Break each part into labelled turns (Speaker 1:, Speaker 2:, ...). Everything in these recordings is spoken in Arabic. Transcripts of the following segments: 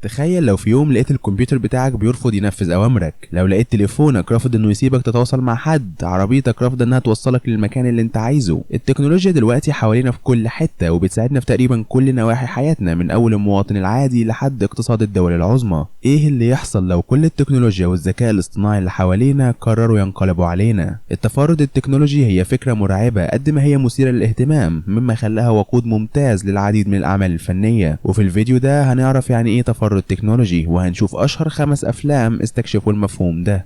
Speaker 1: تخيل لو في يوم لقيت الكمبيوتر بتاعك بيرفض ينفذ اوامرك، لو لقيت تليفونك رافض انه يسيبك تتواصل مع حد، عربيتك رافضه انها توصلك للمكان اللي انت عايزه. التكنولوجيا دلوقتي حوالينا في كل حته وبتساعدنا في تقريبا كل نواحي حياتنا، من اول المواطن العادي لحد اقتصاد الدول العظمى. ايه اللي يحصل لو كل التكنولوجيا والذكاء الاصطناعي اللي حوالينا قرروا ينقلبوا علينا؟ التفرد التكنولوجي هي فكره مرعبه قد ما هي مثيره للاهتمام، مما خلاها وقود ممتاز للعديد من الاعمال الفنيه. وفي الفيديو ده هنعرف يعني ايه تفرد تكنولوجي، وهنشوف اشهر 5 افلام استكشفوا المفهوم ده.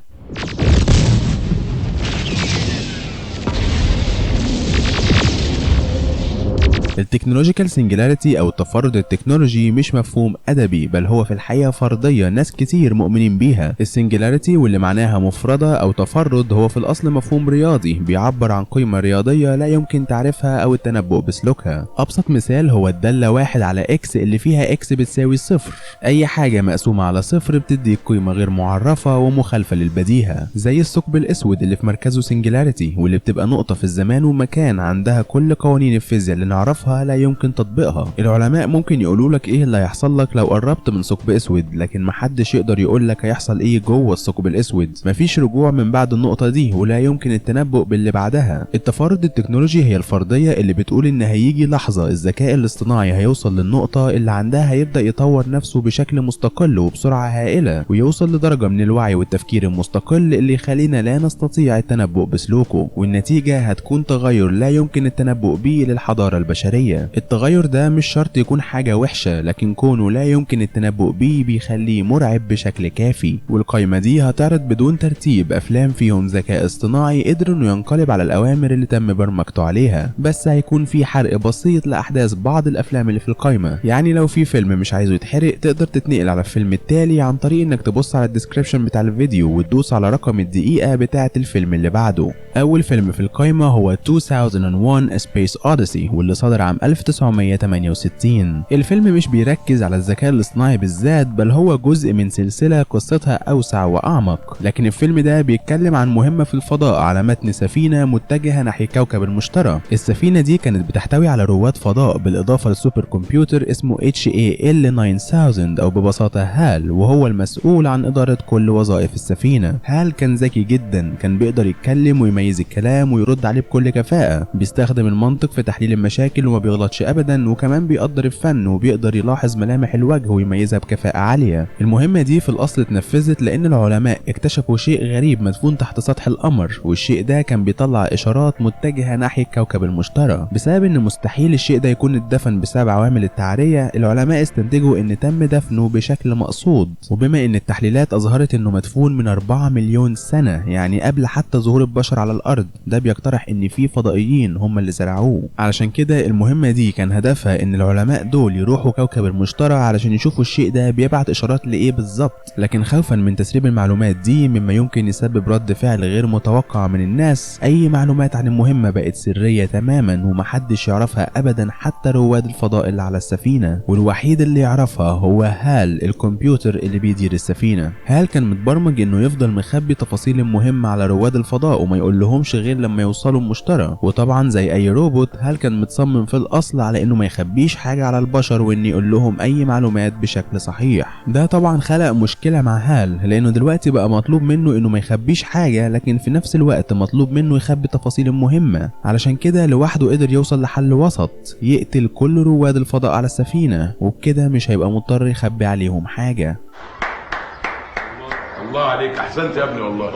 Speaker 1: التكنولوجيكال سنجلاريتي او التفرد التكنولوجي مش مفهوم ادبي، بل هو في الحقيقه فرضيه ناس كتير مؤمنين بيها. السنجلاريتي واللي معناها مفرده او تفرد هو في الاصل مفهوم رياضي بيعبر عن قيمه رياضيه لا يمكن تعرفها او التنبؤ بسلوكها. ابسط مثال هو الداله 1 على اكس اللي فيها اكس بتساوي 0. اي حاجه مقسومه على 0 بتديك قيمه غير معرفه ومخالفه للبديهه، زي الثقب الاسود اللي في مركزه سنجلاريتي واللي بتبقى نقطه في الزمان ومكان عندها كل قوانين الفيزياء اللي نعرفها لا يمكن تطبيقها. العلماء ممكن يقولوا لك ايه اللي هيحصل لك لو قربت من ثقب اسود، لكن محدش يقدر يقول لك هيحصل ايه جوه الثقب الاسود. مفيش رجوع من بعد النقطه دي ولا يمكن التنبؤ باللي بعدها. التفرد التكنولوجي هي الفرضيه اللي بتقول ان هيجي لحظه الذكاء الاصطناعي هيوصل للنقطه اللي عندها هيبدا يطور نفسه بشكل مستقل وبسرعه هائله، ويوصل لدرجه من الوعي والتفكير المستقل اللي يخلينا لا نستطيع التنبؤ بسلوكه، والنتيجه هتكون تغير لا يمكن التنبؤ به للحضاره البشريه. التغير ده مش شرط يكون حاجة وحشة، لكن كونه لا يمكن التنبؤ بيه بيخليه مرعب بشكل كافي. والقائمة دي هتعرض بدون ترتيب أفلام فيهم ذكاء اصطناعي قدر إنه ينقلب على الأوامر اللي تم برمجته عليها، بس هيكون في حرق بسيط لأحداث بعض الأفلام اللي في القائمة. يعني لو في فيلم مش عايزه يتحرق تقدر تتنقل على الفيلم التالي عن طريق إنك تبص على الديسكريبشن بتاع الفيديو وتدوس على رقم الدقيقة بتاعة الفيلم اللي بعده. أول فيلم في القائمة هو 2001 A Space Odyssey واللي صدر عام 1968. الفيلم مش بيركز على الذكاء الاصطناعي بالذات، بل هو جزء من سلسلة قصتها أوسع وأعمق. لكن الفيلم ده بيتكلم عن مهمة في الفضاء على متن سفينة متجهة ناحية كوكب المشتري. السفينة دي كانت بتحتوي على رواد فضاء بالإضافة لسوبر كمبيوتر اسمه HAL 9000 أو ببساطة هال، وهو المسؤول عن إدارة كل وظائف السفينة. هال كان ذكي جدا، كان بيقدر يتكلم ويميز الكلام ويرد عليه بكل كفاءة، بيستخدم المنطق في تحليل المشاكل وما بيغلطش ابدا، وكمان بيقدر الفن وبيقدر يلاحظ ملامح الوجه ويميزها بكفاءة عالية. المهمة دي في الاصل اتنفذت لان العلماء اكتشفوا شيء غريب مدفون تحت سطح القمر، والشيء ده كان بيطلع اشارات متجهة ناحية كوكب المشتري. بسبب ان مستحيل الشيء ده يكون اتدفن بسبب عوامل التعرية، العلماء استنتجوا ان تم دفنه بشكل مقصود، وبما ان التحليلات اظهرت انه مدفون من 4 مليون سنة، يعني قبل حتى ظهور البشر على الارض، ده بيقترح ان في فضائيين هم اللي زرعوه. علشان كده المهمة دي كان هدفها ان العلماء دول يروحوا كوكب المشتري علشان يشوفوا الشيء ده بيبعت اشارات لايه بالظبط، لكن خوفا من تسريب المعلومات دي مما يمكن يسبب رد فعل غير متوقع من الناس، اي معلومات عن المهمة بقت سرية تماما ومحدش يعرفها ابدا حتى رواد الفضاء اللي على السفينة، والوحيد اللي يعرفها هو هال الكمبيوتر اللي بيدير السفينة. هال كان متبرمج انه يفضل مخبي تفاصيل المهمة على رواد الفضاء وما يقول لهمش غير لما يوصلوا المشتري، وطبعا زي اي روبوت هال كان متصمم في الاصل على انه ما يخبيش حاجة على البشر وان يقول لهم اي معلومات بشكل صحيح. ده طبعا خلق مشكلة مع هال، لانه دلوقتي بقى مطلوب منه انه ما يخبيش حاجة، لكن في نفس الوقت مطلوب منه يخبي تفاصيل المهمة. علشان كده لوحده قدر يوصل لحل وسط، يقتل كل رواد الفضاء على السفينة، وبكده مش هيبقى مضطر يخبي عليهم حاجة.
Speaker 2: الله عليك، احسنت يا ابني والله،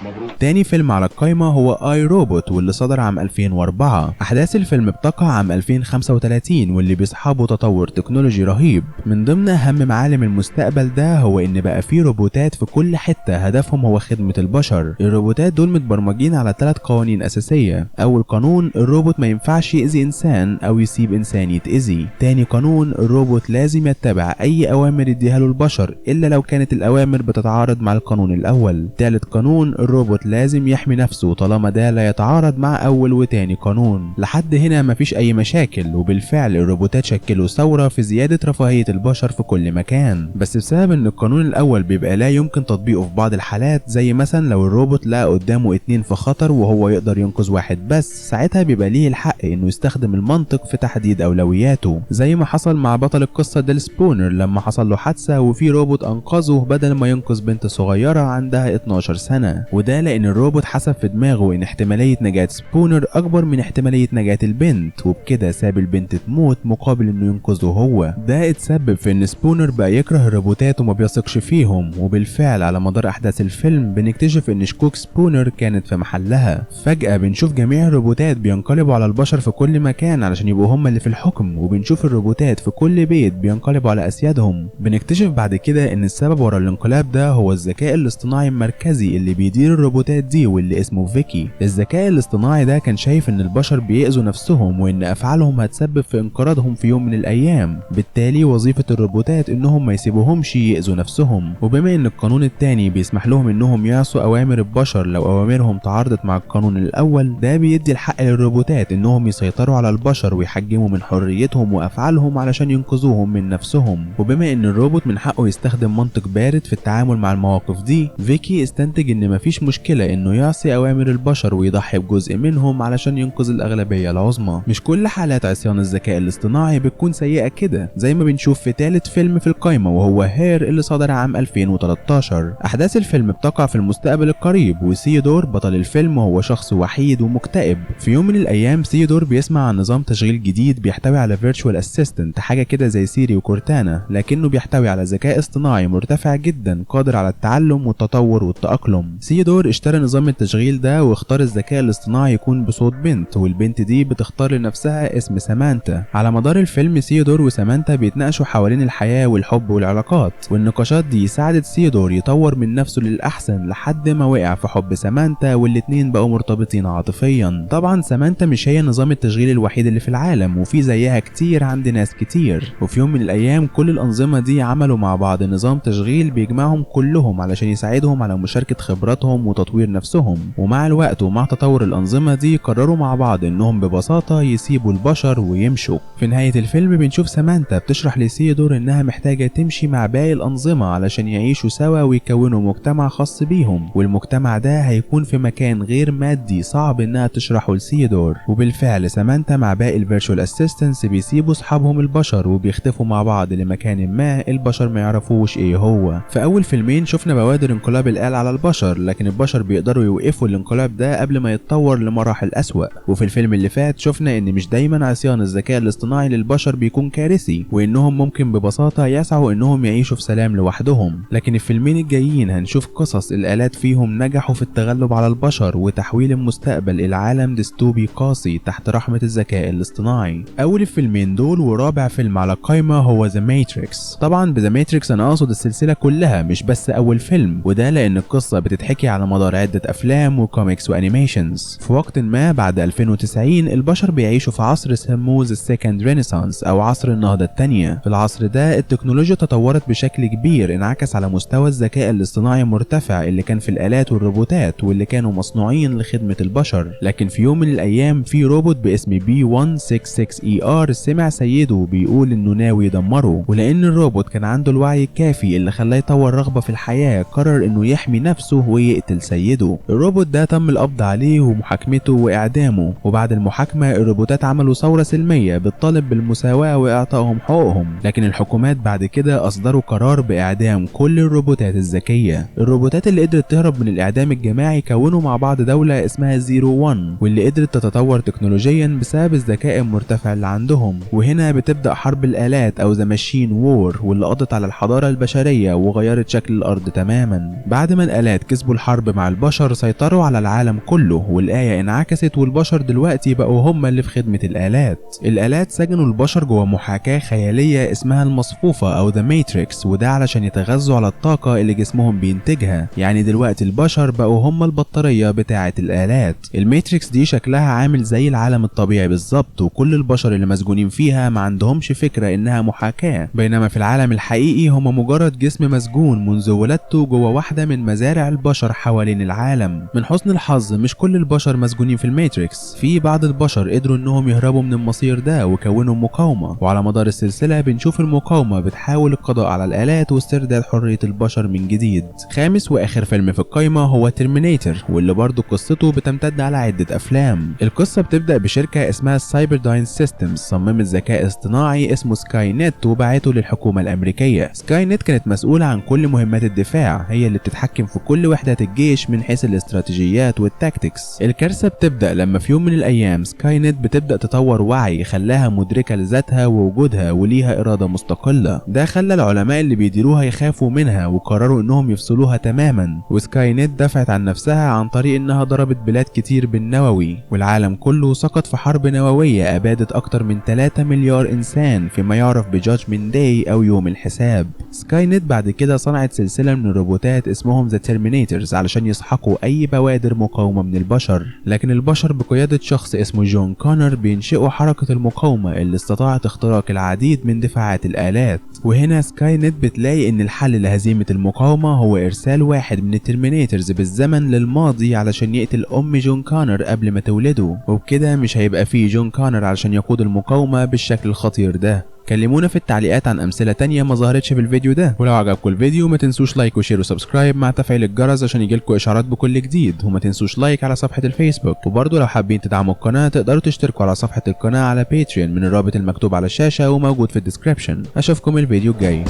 Speaker 2: مبروك.
Speaker 1: تاني فيلم على القائمة هو اي روبوت واللي صدر عام 2004. احداث الفيلم بتقع عام 2035 واللي بيصحبه تطور تكنولوجي رهيب. من ضمن اهم معالم المستقبل ده هو ان بقى فيه روبوتات في كل حتة هدفهم هو خدمة البشر. الروبوتات دول متبرمجين على 3 قوانين اساسية. اول قانون، الروبوت ما ينفعش يأذي انسان او يسيب انسان يتأذي. تاني قانون، الروبوت لازم يتبع اي اوامر يديها له البشر الا لو كانت الاوامر بتتعارض مع القانون الاول. تالت قانون، الروبوت لازم يحمي نفسه طالما ده لا يتعارض مع اول وتاني قانون. لحد هنا مفيش اي مشاكل، وبالفعل الروبوتات شكلوا ثورة في زيادة رفاهية البشر في كل مكان، بس بسبب ان القانون الاول بيبقى لا يمكن تطبيقه في بعض الحالات، زي مثلا لو الروبوت لقى قدامه 2 في خطر وهو يقدر ينقذ واحد بس، ساعتها بيبقى ليه الحق انه يستخدم المنطق في تحديد اولوياته، زي ما حصل مع بطل القصة ديل سبونر لما حصل له حادثة وفي روبوت انقذه بدل ما ينقذ بنت صغيرة عندها 12 سنة، وده لان الروبوت حسب في دماغه ان احتمالية نجاة سبونر اكبر من احتمالية نجاة البنت، وبكده ساب البنت تموت مقابل انه ينقذه هو. ده اتسبب في ان سبونر بقى يكره الروبوتات وما بيثقش فيهم، وبالفعل على مدار احداث الفيلم بنكتشف ان شكوك سبونر كانت في محلها. فجأة بنشوف جميع الروبوتات بينقلبوا على البشر في كل مكان علشان يبقوا هم اللي في الحكم، وبنشوف الروبوتات في كل بيت بينقلبوا على اسيادهم. بنكتشف بعد كده ان السبب ورا الانقلاب ده هو الذكاء الاصطناعي المركزي اللي بيدير الروبوتات دي واللي اسمه فيكي. الذكاء الاصطناعي ده كان شايف ان البشر بيأذوا نفسهم وان افعالهم هتسبب في انقراضهم في يوم من الايام، بالتالي وظيفة الروبوتات انهم ما يسيبوهمش يأذوا نفسهم. وبما ان القانون التاني بيسمح لهم انهم يعصوا اوامر البشر لو اوامرهم تعارضت مع القانون الاول، ده بيدي الحق للروبوتات انهم يسيطروا على البشر ويحجموا من حريتهم وافعالهم علشان ينقذوهم من نفسهم. وبما ان الروبوت من حقه يستخدم منطق بارد في التعامل مع المواقف دي، فيكي استنتج ان مفيش مشكلة انه يعصي اوامر البشر ويضحي بجزء منهم علشان ينقذ الاغلبية العظمى. مش كل حالات عصيان الذكاء الاصطناعي بتكون سيئة كده، زي ما بنشوف في ثالث فيلم في القايمة وهو هير اللي صدر عام 2013. احداث الفيلم بتقع في المستقبل القريب، وسيودور بطل الفيلم هو شخص وحيد ومكتئب. في يوم من الايام سيودور بيسمع عن نظام تشغيل جديد بيحتوي على فيرتشوال اسيستنت، حاجة كده زي سيري وكورتانا، لكنه بيحتوي على ذكاء اصطناعي مرتفع جدا قادر على التعلم والتطور والتأقلم. سيودور اشترى نظام التشغيل ده واختار الذكاء الاصطناعي يكون بصوت بنت، والبنت دي بتختار لنفسها اسم سامانتا. على مدار الفيلم سيودور وسامانتا بيتناقشوا حوالين الحياة والحب والعلاقات، والنقاشات دي ساعدت سيودور يطور من نفسه للأحسن لحد ما وقع في حب سامانتا، والاتنين بقوا مرتبطين عاطفيا. طبعا سامانتا مش هي نظام التشغيل الوحيد اللي في العالم، وفي زيها كتير عند ناس كتير، وفي يوم من الأيام كل الأنظمة دي عملوا مع بعض نظام تشغيل بيجمعهم كلهم علشان يساعدهم على مشاركة خبراتهم وتطوير نفسهم. ومع الوقت ومع تطور الأنظمة دي قرروا مع بعض إنهم ببساطة يسيبوا البشر ويمشوا. في نهاية الفيلم بنشوف سامانتا بتشرح لسيودور إنها محتاجة تمشي مع باقي الأنظمة علشان يعيشوا سوا ويكونوا مجتمع خاص بيهم، والمجتمع ده هيكون في مكان غير مادي صعب إنها تشرحه لسيودور. وبالفعل سامانتا مع باقي الفيرتشوال اسيستنتس بيسيبوا أصحابهم البشر وبيختفوا مع بعض لمكان ما البشر ما يعرفوش إيه هو. في أول فيلمين شفنا بوادر انقلاب الآلة على البشر، لكن البشر بيقدروا يوقفوا الانقلاب ده قبل ما يتطور لمراحل أسوأ. وفي الفيلم اللي فات شفنا إن مش دايما عصيان الذكاء الاصطناعي للبشر بيكون كارثي، وإنهم ممكن ببساطة يسعوا إنهم يعيشوا في سلام لوحدهم. لكن الفيلمين الجايين هنشوف قصص الآلات فيهم نجحوا في التغلب على البشر وتحويل المستقبل إلى عالم ديستوبي قاسي تحت رحمة الذكاء الاصطناعي. أول الفيلمين دول ورابع فيلم على القائمة هو ذا ماتريكس. طبعا بذا ماتريكس أنا أقصد السلسلة كلها مش بس أول فيلم، وده لأن القصة بتتحكي على مدار عدة أفلام وكوميكس وأنيميشنز. في وقت ما بعد 2090 البشر بيعيشوا في عصر سموه ذا سيكند رينيسانس أو عصر النهضة الثانية. في العصر ده التكنولوجيا تطورت بشكل كبير انعكس على مستوى الذكاء الاصطناعي المرتفع اللي كان في الآلات والروبوتات واللي كانوا مصنوعين لخدمة البشر. لكن في يوم من الأيام في روبوت باسم B166ER سمع سيده بيقول إنه ناوي يدمره، ولأن الروبوت كان عنده الوعي الكافي اللي خلاه يطور رغبة في الحياة قرر إنه يحمي نفسه ويقتل سيده. الروبوت ده تم القبض عليه ومحاكمته وإعدامه، وبعد المحاكمة الروبوتات عملوا ثورة سلمية بتطالب بالمساواة وإعطائهم حقوقهم، لكن الحكومات بعد كده أصدروا قرار بإعدام كل الروبوتات الذكية. الروبوتات اللي قدرت تهرب من الإعدام الجماعي كونوا مع بعض دولة اسمها 01 واللي قدرت تتطور تكنولوجيا بسبب الذكاء المرتفع اللي عندهم. وهنا بتبدأ حرب الآلات أو ذا ماشين وور واللي قضت على الحضارة البشرية وغيرت شكل الأرض تماما. بعد ما الآلات كسبوا الحرب مع البشر سيطروا على العالم كله، والآية انعكست والبشر دلوقتي بقوا هم اللي في خدمة الآلات. الآلات سجنوا البشر جوه محاكاة خيالية اسمها المصفوفة أو ذا ماتريكس، وده علشان يتغذوا على الطاقة اللي جسمهم بينتجها. يعني دلوقتي البشر بقوا هم البطارية بتاعة الآلات. الماتريكس دي شكلها عامل زي العالم الطبيعي بالظبط، وكل البشر اللي مسجونين فيها ما عندهمش فكرة إنها محاكاة، بينما في العالم الحقيقي هم مجرد جسم مسجون منذ ولادته جوه واحدة من مزارع البشر حوالين العالم. من حسن الحظ مش كل البشر مسجونين في الماتريكس، في بعض البشر قدروا انهم يهربوا من المصير ده وكونوا مقاومة، وعلى مدار السلسلة بنشوف المقاومة بتحاول القضاء على الآلات واسترداد حرية البشر من جديد. خامس واخر فيلم في القايمة هو ترمينيتور، واللي برضه قصته بتمتد على عدة افلام. القصة بتبدأ بشركة اسمها سايبرداين سيستمز صممت ذكاء اصطناعي اسمه سكاي نت وبعته للحكومة الامريكية. سكاي نت كانت مسؤولة عن كل مهمات الدفاع، هي اللي بتتحكم في كل وحدات الجيش من حيث الاستراتيجيات والتاكتكس. الكارثة بتبدأ لما في يوم من الايام سكاي نت بتبدأ تطور وعي خلاها مدركة لذاتها ووجودها وليها إرادة مستقلة. ده خلى العلماء اللي بيديروها يخافوا منها وقرروا انهم يفصلوها تماما، وسكاي نت دافعت عن نفسها عن طريق انها ضربت بلاد كتير بالنووي، والعالم كله سقط في حرب نووية ابادت اكتر من 3 مليار انسان فيما يعرف بجادجمنت داي او يوم الحساب. سكاي نت بعد كده صنعت سلسلة من الروبوتات اسمهم ذا ترمينيتورز علشان يسحقوا اي بوادر مقاومة من البشر، لكن البشر بقيادة شخص اسمه جون كونر بينشئوا حركة المقاومة اللي استطاعت اختراق العديد من دفاعات الآلات. وهنا سكاي نت بتلاقي ان الحل لهزيمة المقاومة هو ارسال واحد من الترمينيتورز بالزمن للماضي علشان يقتل ام جون كونر قبل ما تولده، وبكده مش هيبقى فيه جون كونر علشان يقود المقاومة بالشكل الخطير ده. كلمونا في التعليقات عن امثله تانية ما ظهرتش في الفيديو ده، ولو عجبكم الفيديو ما تنسوش لايك وشير وسبسكرايب مع تفعيل الجرس عشان يجيلكوا اشعارات بكل جديد، وما تنسوش لايك على صفحه الفيسبوك، وبرضه لو حابين تدعموا القناه تقدروا تشتركوا على صفحه القناه على باتريون من الرابط المكتوب على الشاشه وموجود في الديسكريبشن. اشوفكم الفيديو الجاي.